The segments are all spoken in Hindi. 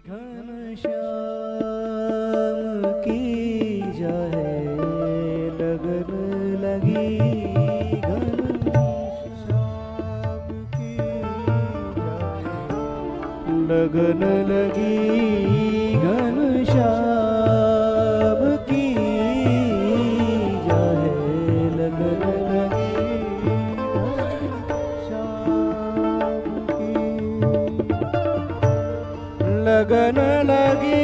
घनश्याम की जाए लगन लगी, घनश्याम की जाए लगन लगी, घनश्याम की जाए लगन लगी, घनश्याम की लगन लगी।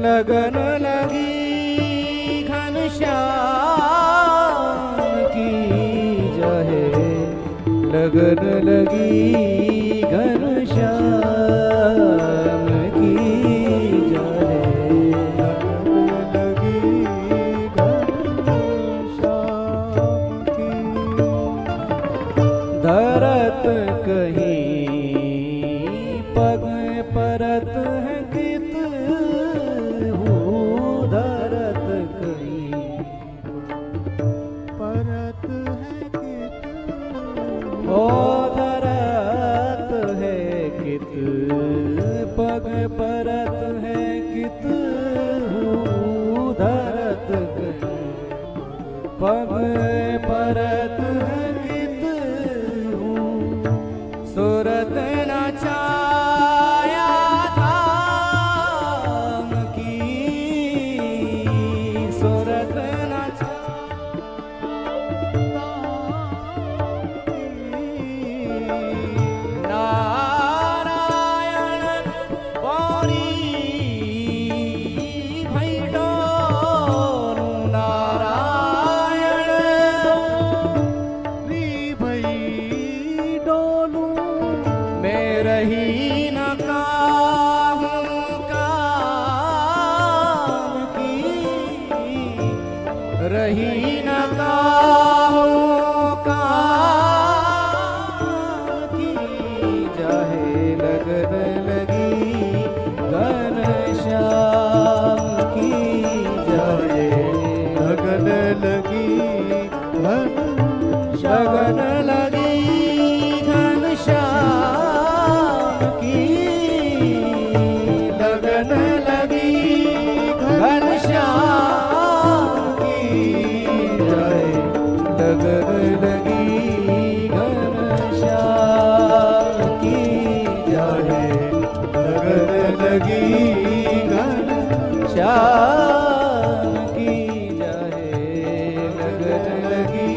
लगन लगी घनश्याम की जाए लगन लगी, घनश्याम की जाए लगन लगी, घनश्याम की धरत कहीं पग परत है कित धरत कहीं परत है कित, ओ धरत है कित पग परत है कित, धरत कहीं पग परत है कित, सूरत न छाया धाम की, सूरत न नारायण गौरी भई डोलू, नारायण भई डोलू, मैं रही न काहूं काम की, रही न काहूं काम की जाए लगन लगी, घनश्याम की जाए लगन लगी, लगन लगी घनश्याम की लगन लगी, घनश्याम की जाए लगन लगी, घनश्याम की जाए लगन लगी, घनश्याम की जाए लगन लगी, घनश्याम की जाए लगन लगी,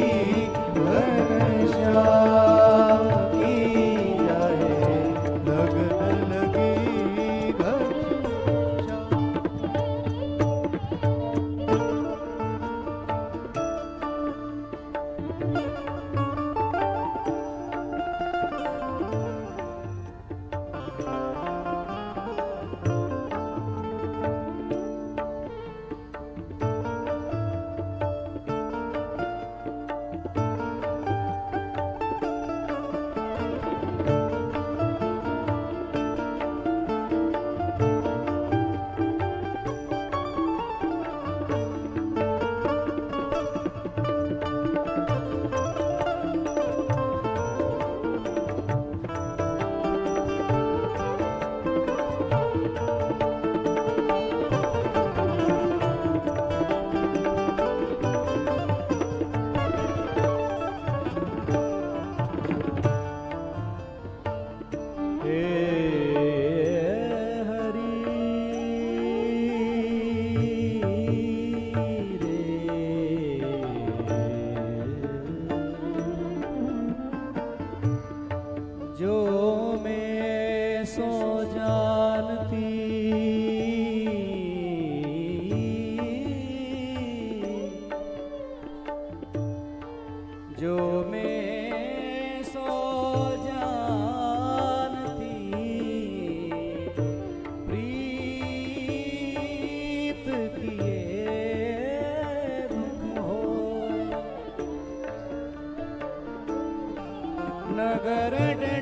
नगर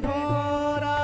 ढोरा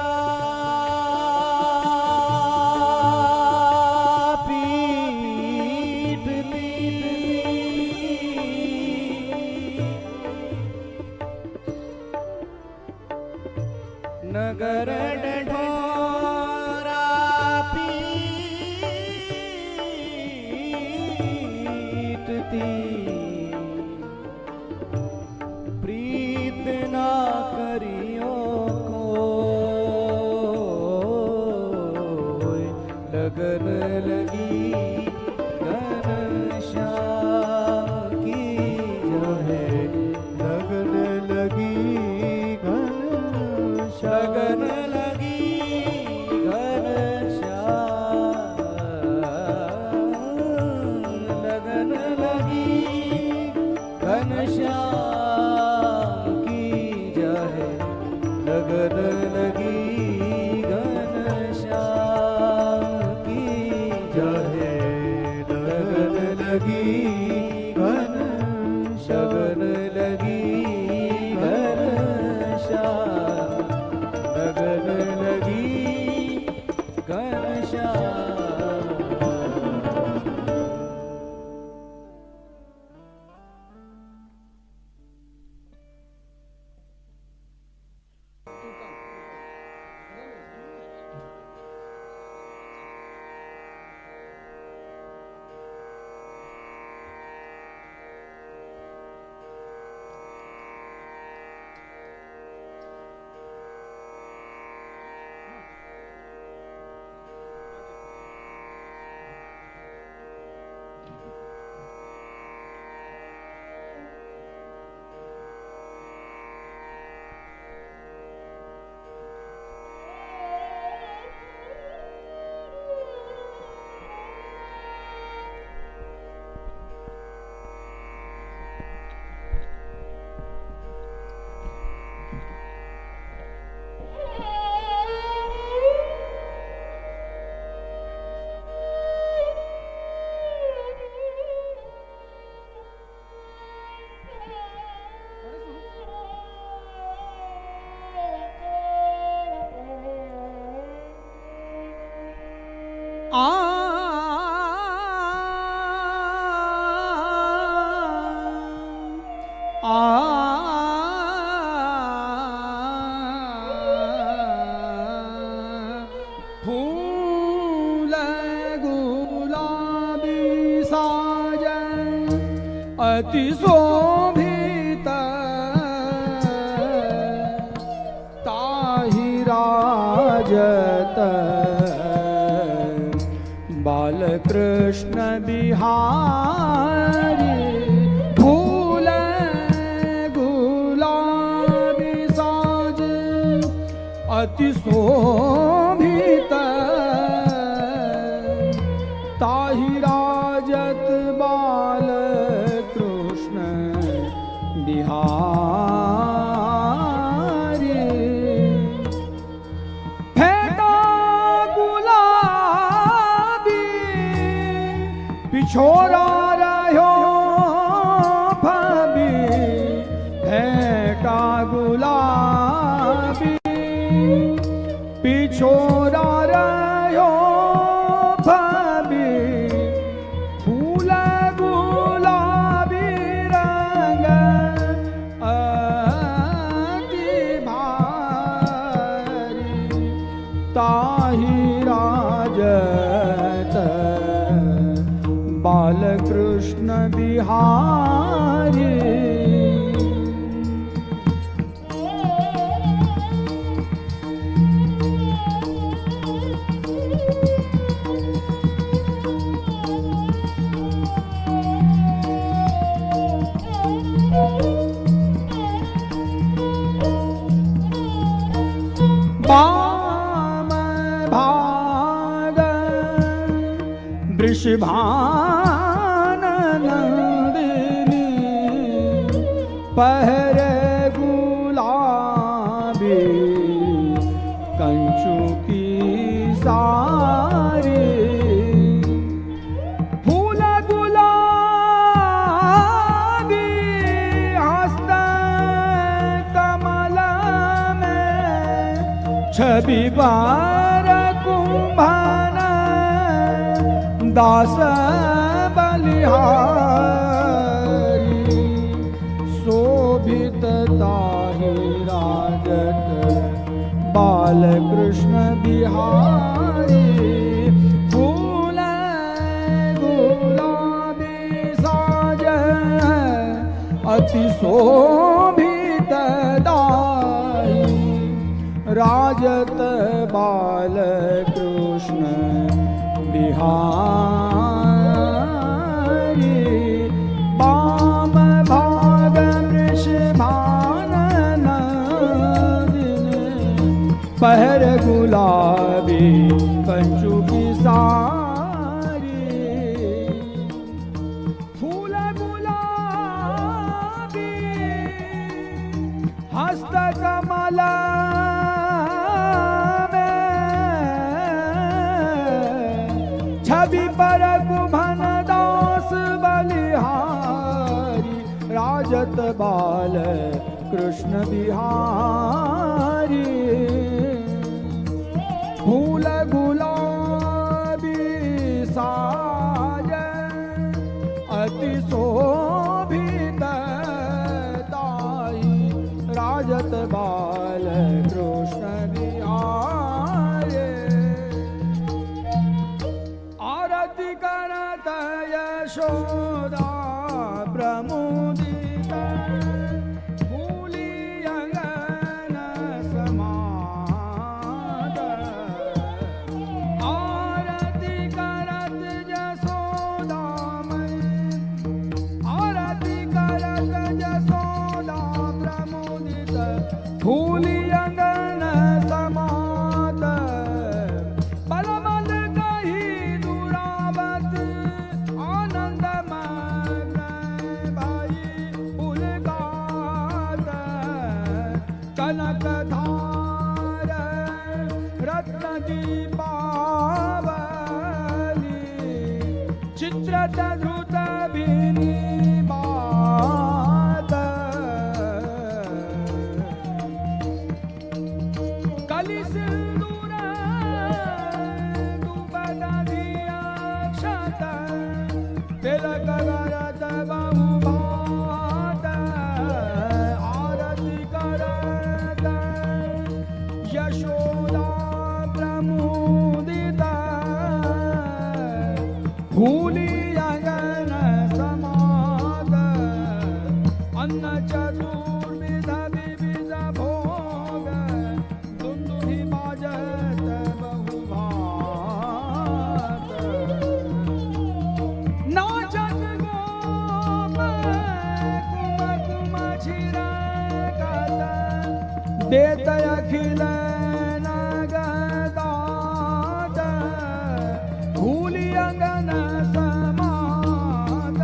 लगन लगी घनश्याम की जय। लगन लगी घनश्याम, लगन लगी घनश्याम, लगन लगी घनश्याम की जय। लगन लगी लगी घन शगन लगी घनश्याम, लगन लगी घनश्याम। फूल गुलाबी साजन अति शोभित, ताहि राजत बालकृष्ण बिहारी। फूल गुलाबी साज अति शोभित, ताहि राजत बालकृष्ण बिहारी। फेंटा गुलाबी पिछोड़ा रहो भाभी, फेंटा गुलाबी पिछोड़ा रहो भाभी। फूल गुलाबी रंग अति भारी, ताहि राजत बालकृष्ण बिहारी। वाम भाग वृषभान नंदिनी, पहरे गुलाबी कंचू की सारी। फूल गुलाबी हस्त कमल में, छवि बार कुंभन दास बलिहारी। शोभित ताहि राजत बालकृष्ण बिहारी। फूल गुलाबी साज अति शोभित, दाई राजत बालकृष्ण बिहारी वाम भाग वृषभानन पहर गुलाबी कंचु की सारी फूल गुलाबी हस्त कमला छवि पर कुभन दास बलिहारी राजत बाल कृष्ण बिहारी फूल गुलाबी साज अति शोभित ताई राजत बाल कृष्ण बिहारी आरती करत यशोदा प्रमुदित फूली अंगन समाद आरती करत यशोदा आरती करत यशोदा प्रमुदित फूली अंगन समाद बलबल कही दुरावत आनंद मग्न भाई पुलकात कनक धार रत्न दीपावली चित्रत धृत भिनी बात कलि सिंदूर दुबदधियाक्षत तिलक करत बहुभात आरती करत यशोदा प्रमुदित फूली अंगन समाद अन्न चतुर्विध विविध भोग दुंदुभि बाजत बहुभात नाचत गोप कुम कुम छिरकत देत अखिल नगदात फूली अंगन समाद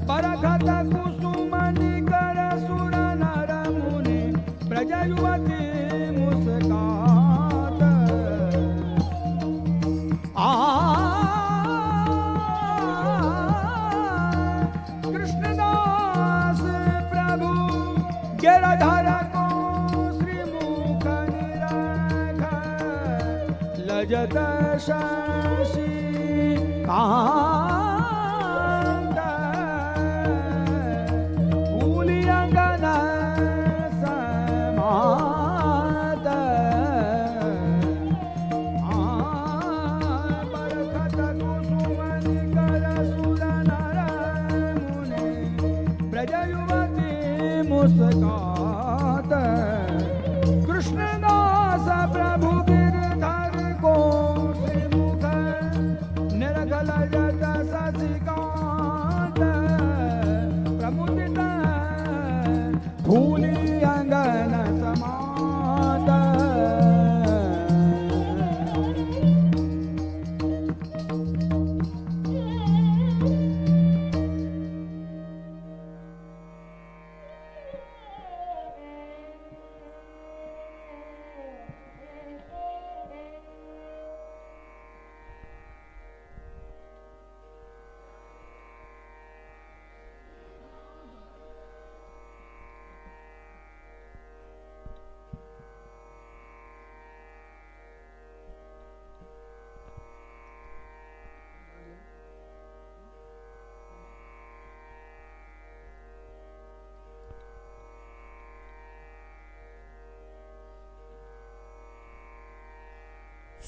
परखत कुसुम निकर सुर नर मुनि ब्रज युवती मुस्कात कृष्णदास प्रभु गिरधर को श्रीमुख निरख लजत शशि कांत फूली अंगन समाद बरखत कुसुम निकर सुर नर मुनि ब्रज युवती मुस्कात कृष्णदास प्रभु गिरधर को श्रीमुख निरखल जत शशिकांत प्रमुदित फूली अंगन समाद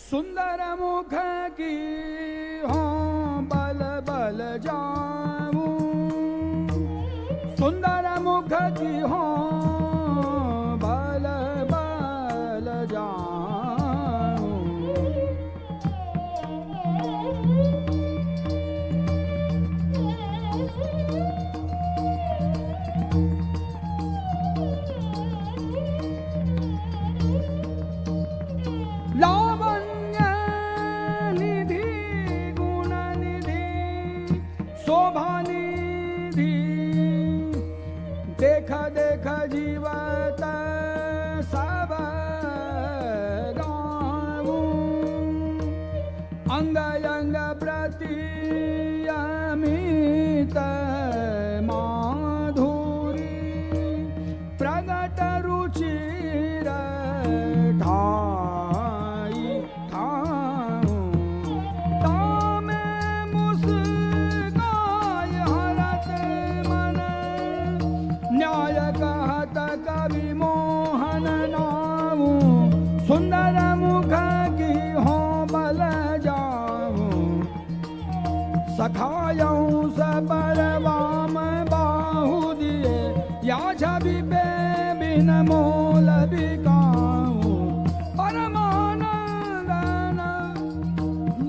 सुंदर मुख की हो बल बल जाऊं सुंदर मुख की हो बल बल जाऊं अंग अंग प्रति अमित माधुरी प्रगट रुचिर ठाई ठाऊं तामे मुस्काय हरत मन न्याय कहत कवि मोहन नाऊ सुंदर मुख की हो बल जाऊं सखायऊं सबर वाम बाहु दिए या छवि पे बिन मोल बिकाऊं परमानंदन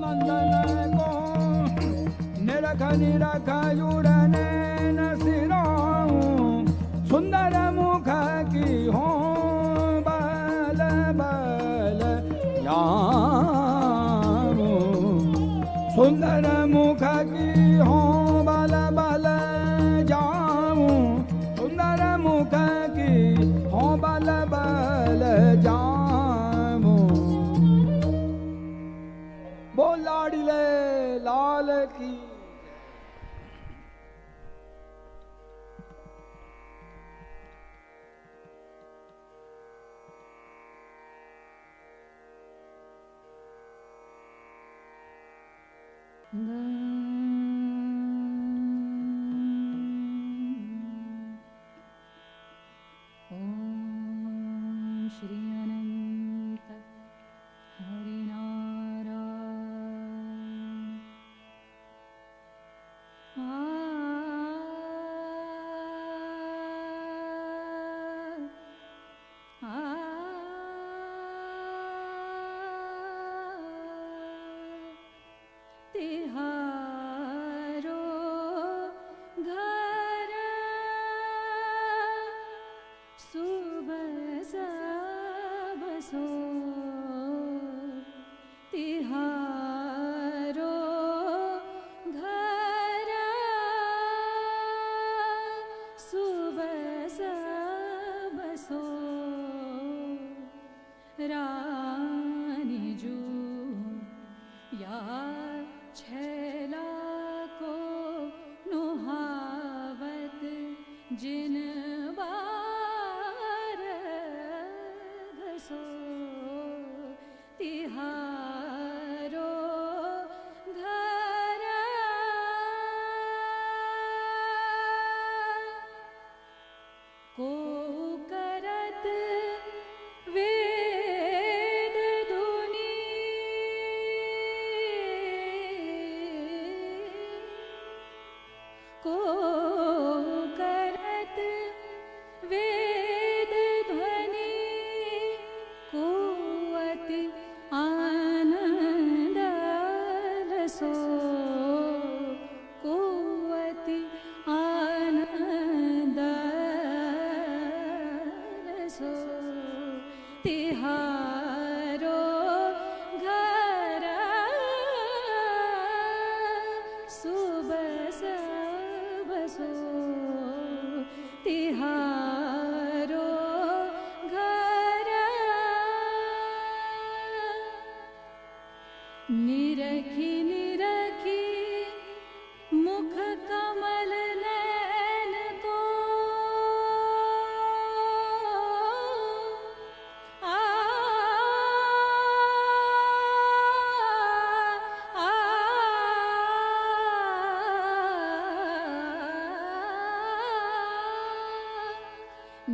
नंदन को निरख निरख युरनैन सिराऊं सुंदर मुख की हो बल बल जाऊं सुंदर मुख की हो बल बल जाऊं सुंदर मुख की हो बल बल जाऊं बोल लाडले लाल की ओम श्री अनंत तिहारो घर सुबह सब सो तिहारो घर सुबह सब सो रानी जू या छैला को नुहावत जिन बार घसो तिहारो घर को करत वेद धुनी को करत वेद ध्वनि कुवत आनंद रसो कुवत आनंद रसो तिहारो घर सुबह सब सो तिहारो घर निरखी निरखी मुख कमल नैन को आ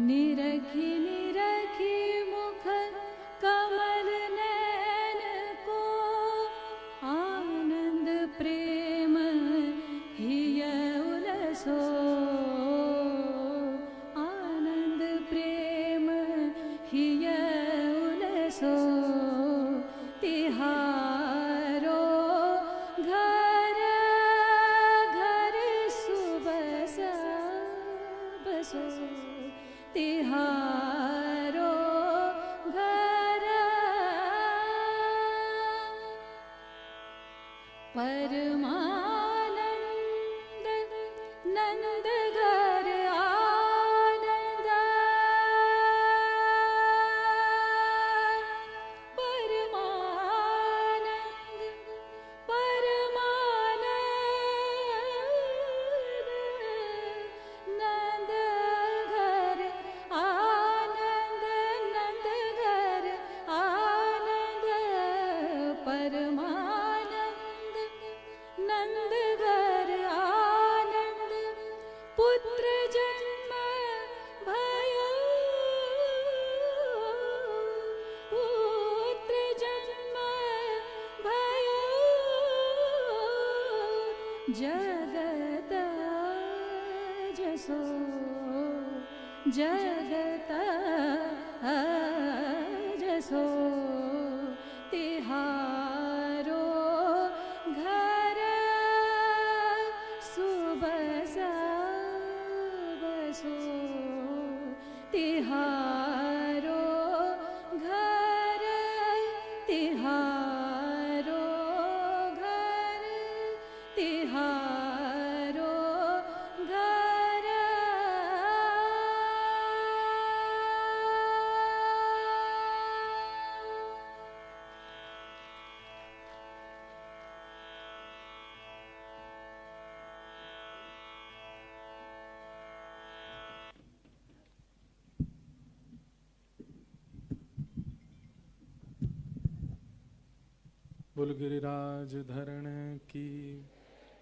निरखी निरखी मुख कमल नैन को आनंद प्रेम हिय उलसो आनंद प्रेम हिय उलसो तिहारो घर घर सुबह सब सो तिहारो घर परमानंद नंद घर आनंद परमानंद परमानंद नंद घर आनंद पुत्र जन्म भयो पुत्र जन्म भयो जगत जसो जगत जसो तिहारो घर सुबस बसो तिहारो घर तिहारो घर तिहारो घर बोल गिरिराज धरण की,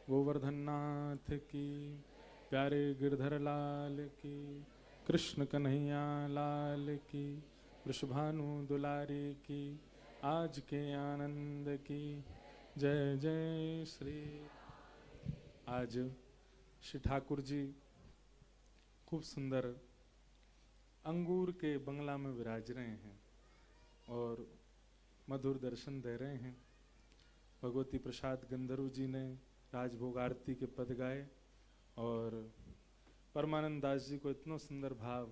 गोवर्धन नाथ की, प्यारे गिरधर लाल की, कृष्ण कन्हैया लाल की, वृषभानु दुलारी की, आज के आनंद की जय जय श्री। आज श्री ठाकुर जी खूब सुंदर अंगूर के बंगला में विराज रहे हैं और मधुर दर्शन दे रहे हैं। भगवती प्रसाद गंधर्व जी ने राजभोग आरती के पद गाए और परमानंद दास जी को इतना सुंदर भाव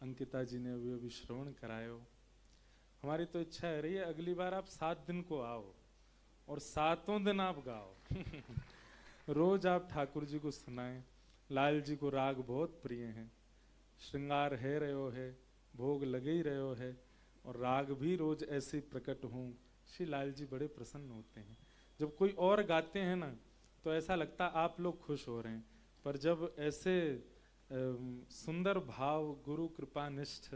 अंकिता जी ने अभी श्रवण करायो। हमारी तो इच्छा है रही है अगली बार आप 7 दिन को आओ और 7 दिन आप गाओ। रोज आप ठाकुर जी को सुनाएं। लाल जी को राग बहुत प्रिय हैं, श्रृंगार है रहो है, भोग लगे ही रहो है और राग भी रोज ऐसे प्रकट हों। श्री लाल जी बड़े प्रसन्न होते हैं। जब कोई और गाते हैं ना तो ऐसा लगता आप लोग खुश हो रहे हैं, पर जब ऐसे सुंदर भाव गुरु कृपा निष्ठ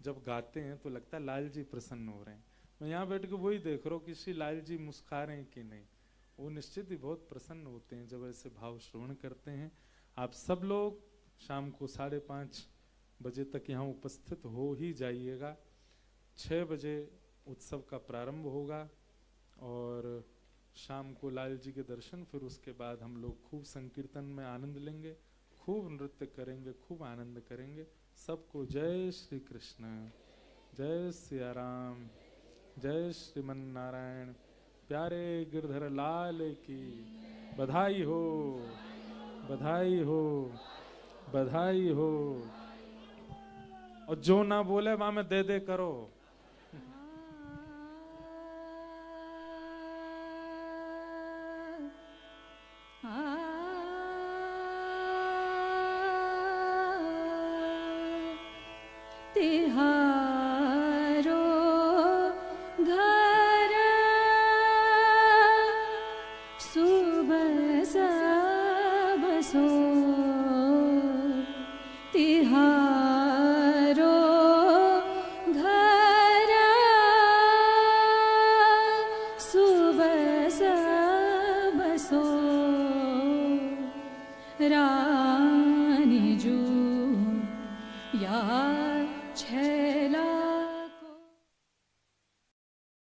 जब गाते हैं तो लगता है लाल जी प्रसन्न हो रहे हैं। मैं यहाँ बैठ के वही देख रहा हूँ कि श्री लाल जी मुस्कुरा रहे हैं कि नहीं। वो निश्चित ही बहुत प्रसन्न होते हैं जब ऐसे भाव श्रवण करते हैं। आप सब लोग शाम को 5:30 बजे तक यहाँ उपस्थित हो ही जाइएगा। 6 बजे उत्सव का प्रारंभ होगा और शाम को लाल जी के दर्शन, फिर उसके बाद हम लोग खूब संकीर्तन में आनंद लेंगे, खूब नृत्य करेंगे, खूब आनंद करेंगे। सबको जय श्री कृष्ण, जय सिया राम, जय श्रीमन नारायण, प्यारे गिरधर लाल की बधाई हो, बधाई हो, बधाई हो। और जो ना बोले वहां में दे दे करो। तिहारो घर सुबस बसो तिहारो घर सुबस बसो रा